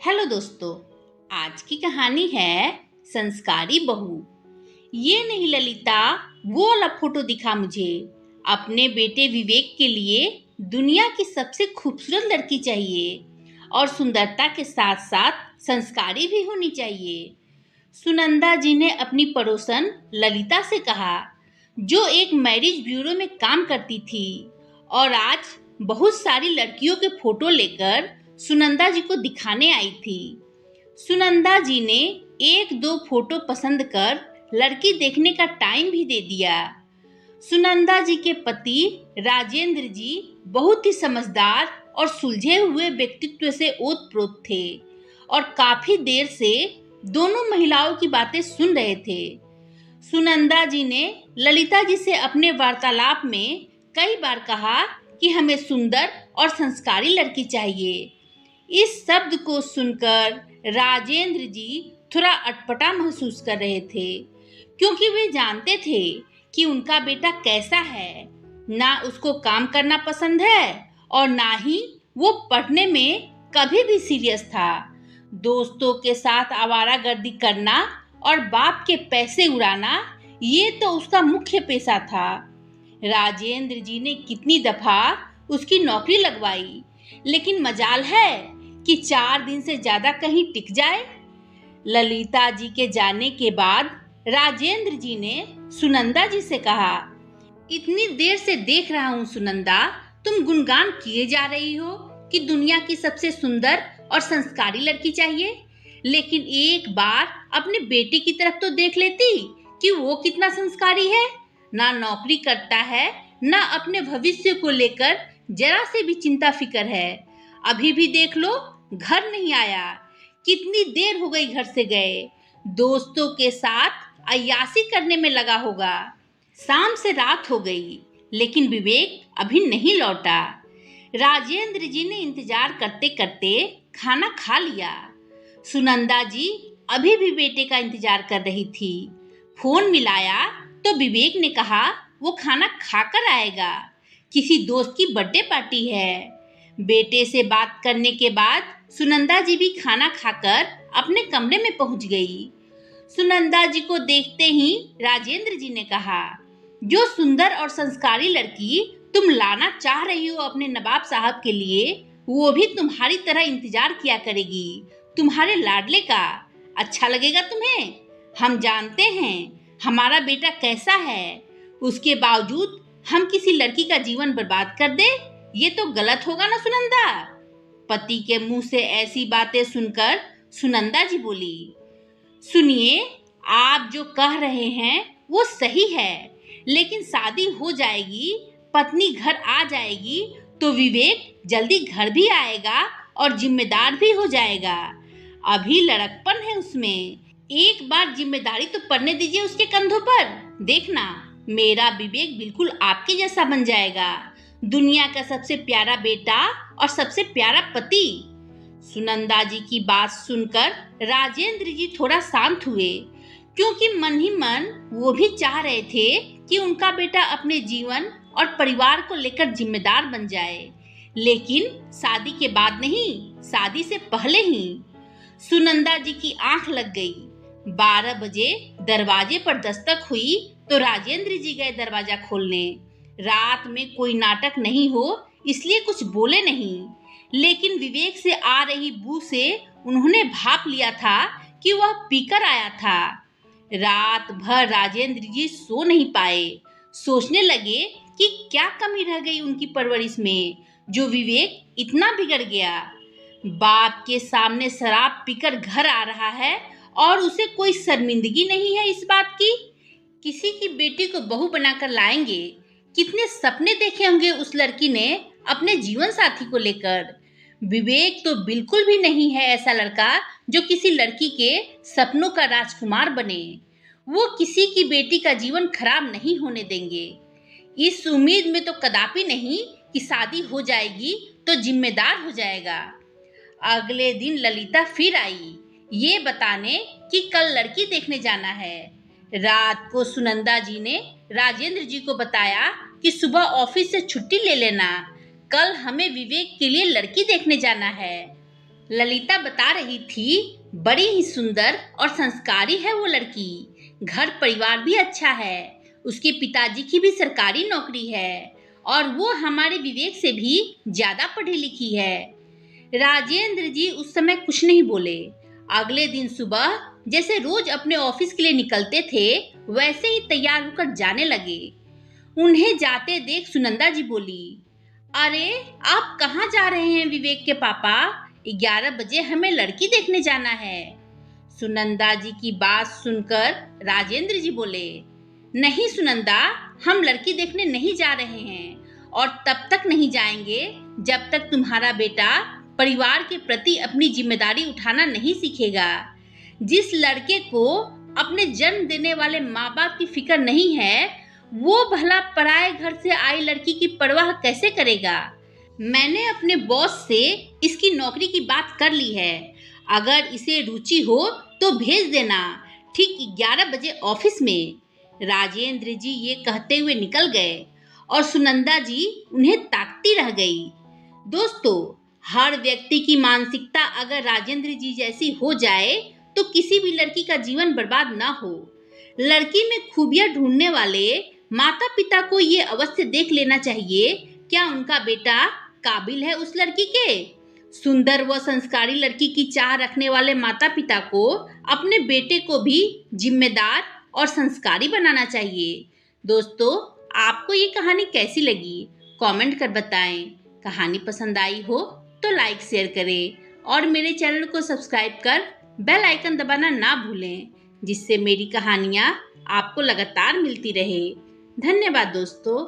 Hello दोस्तों, आज की कहानी है संस्कारी बहू। ये नहीं ललिता, वो वाला फोटो दिखा मुझे। अपने बेटे विवेक के लिए दुनिया की सबसे खूबसूरत लड़की चाहिए और सुंदरता के साथ साथ संस्कारी भी होनी चाहिए। सुनंदा जी ने अपनी पड़ोसन ललिता से कहा, जो एक मैरिज ब्यूरो में काम करती थी और आज बहुत सारी लड़कियों के फोटो लेकर सुनंदा जी को दिखाने आई थी। सुनंदा जी ने एक दो फोटो पसंद कर लड़की देखने का टाइम भी दे दिया। सुनंदा जी के पति राजेंद्र जी बहुत ही समझदार और सुलझे हुए व्यक्तित्व से ओतप्रोत थे और काफी देर से दोनों महिलाओं की बातें सुन रहे थे। सुनंदा जी ने ललिता जी से अपने वार्तालाप में कई बार कहा कि हमें सुंदर और संस्कारी लड़की चाहिए। इस शब्द को सुनकर राजेंद्र जी थोड़ा अटपटा महसूस कर रहे थे, क्योंकि वे जानते थे कि उनका बेटा कैसा है। ना उसको काम करना पसंद है और ना ही वो पढ़ने में कभी भी सीरियस था। दोस्तों के साथ आवारागर्दी करना और बाप के पैसे उड़ाना, ये तो उसका मुख्य पेशा था। राजेंद्र जी ने कितनी दफा उसकी नौकरी लगवाई, लेकिन मजाल है कि 4 दिन से ज्यादा कहीं टिक जाए। ललिता जी के जाने के बाद राजेंद्र जी ने सुनंदा जी से कहा, इतनी देर से देख रहा हूँ सुनंदा, तुम गुणगान किए जा रही हो कि दुनिया की सबसे सुंदर और संस्कारी लड़की चाहिए, लेकिन एक बार अपने बेटे की तरफ तो देख लेती कि वो कितना संस्कारी है। ना नौकरी करता है, ना अपने भविष्य को लेकर जरा से भी चिंता फिक्र है। अभी भी देख लो, घर नहीं आया, कितनी देर हो गई घर से गए। दोस्तों के साथ अय्याशी करने में लगा होगा। शाम से रात हो गई, लेकिन विवेक अभी नहीं लौटा। राजेंद्र जी ने इंतजार करते करते खाना खा लिया। सुनंदा जी अभी भी बेटे का इंतजार कर रही थी। फोन मिलाया तो विवेक ने कहा वो खाना खाकर आएगा, किसी दोस्त की बर्थडे पार्टी है। बेटे से बात करने के बाद सुनंदा जी भी खाना खाकर अपने कमरे में पहुंच गई। सुनंदा जी को देखते ही राजेंद्र जी ने कहा, जो सुंदर और संस्कारी लड़की तुम लाना चाह रही हो अपने नवाब साहब के लिए, वो भी तुम्हारी तरह इंतजार किया करेगी, तुम्हारे लाडले का। अच्छा लगेगा तुम्हें। हम जानते हैं हमारा बेटा कैसा है, उसके बावजूद हम किसी लड़की का जीवन बर्बाद कर दे, ये तो गलत होगा ना सुनंदा। पति के मुंह से ऐसी बातें सुनकर सुनंदा जी बोली, सुनिए, आप जो कह रहे हैं वो सही है, लेकिन शादी हो जाएगी, पत्नी घर आ जाएगी तो विवेक जल्दी घर भी आएगा और जिम्मेदार भी हो जाएगा। अभी लड़कपन है उसमें, एक बार जिम्मेदारी तो पड़ने दीजिए उसके कंधों पर। देखना, मेरा विवेक बिल्कुल आपके जैसा बन जाएगा, दुनिया का सबसे प्यारा बेटा और सबसे प्यारा पति। सुनंदा जी की बात सुनकर राजेंद्र जी थोड़ा शांत हुए, क्योंकि मन ही मन वो भी चाह रहे थे कि उनका बेटा अपने जीवन और परिवार को लेकर जिम्मेदार बन जाए, लेकिन शादी के बाद नहीं, शादी से पहले ही। सुनंदा जी की आंख लग गई। 12 बजे दरवाजे पर दस्तक हुई तो राजेंद्र जी गए दरवाजा खोलने। रात में कोई नाटक नहीं हो इसलिए कुछ बोले नहीं, लेकिन विवेक से आ रही बू से उन्होंने भाप लिया था कि वह पीकर आया था। रात भर राजेंद्र जी सो नहीं पाए। सोचने लगे कि क्या कमी रह गई उनकी परवरिश में, जो विवेक इतना बिगड़ गया। बाप के सामने शराब पीकर घर आ रहा है और उसे कोई शर्मिंदगी नहीं है इस बात की। किसी की बेटी को बहू बनाकर लाएंगे। कितने सपने देखे होंगे उस लड़की ने अपने जीवन साथी को लेकर। विवेक तो बिल्कुल भी नहीं है ऐसा लड़का जो किसी लड़की के सपनों का राजकुमार बने। वो किसी की बेटी का जीवन खराब नहीं होने देंगे। इस उम्मीद में तो कदापि नहीं कि शादी हो जाएगी तो जिम्मेदार हो जाएगा। अगले दिन ललिता फिर आई, ये बताने कि कल लड़की देखने जाना है। रात को सुनंदा जी ने राजेंद्र जी को बताया कि सुबह ऑफिस से छुट्टी ले लेना, कल हमें विवेक के लिए लड़की देखने जाना है। ललिता बता रही थी, बड़ी ही सुंदर और संस्कारी है वो लड़की। घर परिवार भी अच्छा है, उसके पिताजी की भी सरकारी नौकरी है और वो हमारे विवेक से भी ज्यादा पढ़ी लिखी है। राजेंद्र जी उस समय कुछ नहीं बोले। अगले दिन सुबह जैसे रोज अपने ऑफिस के लिए निकलते थे, वैसे ही तैयार होकर जाने लगे। उन्हें जाते देख सुनंदा जी बोली, अरे आप कहाँ जा रहे हैं विवेक के पापा? 11 बजे हमें लड़की देखने जाना है। सुनंदा जी की बात सुनकर राजेंद्र जी बोले, नहीं सुनंदा, हम लड़की देखने नहीं जा रहे हैं और तब तक नहीं जाएंगे जब तक तुम्हारा बेटा परिवार के प्रति अपनी जिम्मेदारी उठाना नहीं सीखेगा। जिस लड़के को अपने जन्म देने वाले माँ बाप की फिक्र नहीं है, वो भला पराए घर से आई लड़की की परवाह कैसे करेगा? मैंने अपने बॉस से इसकी नौकरी की बात कर ली है। अगर इसे रुचि हो तो भेज देना, ठीक 11 बजे ऑफिस में। राजेंद्र जी ये कहते हुए निकल गए और सुनंदा जी उन्हें ताकती रह गई। दोस्तों, हर व्यक्ति की मानसिकता अगर राजेंद्र जी जैसी हो जाए तो किसी भी लड़की का जीवन बर्बाद ना हो। लड़की में खूबियां ढूंढने वाले माता पिता को ये अवश्य देख लेना चाहिए, क्या उनका बेटा काबिल है उस लड़की के। सुंदर व संस्कारी लड़की की चाह रखने वाले माता पिता को अपने बेटे को भी जिम्मेदार और संस्कारी बनाना चाहिए। दोस्तों, आपको ये कहानी कैसी लगी? कमेंट कर बताएं। कहानी पसंद आई हो तो लाइक शेयर करें और मेरे चैनल को सब्सक्राइब कर बेल आइकन दबाना ना भूलें, जिससे मेरी कहानियाँ आपको लगातार मिलती रहे। धन्यवाद दोस्तों।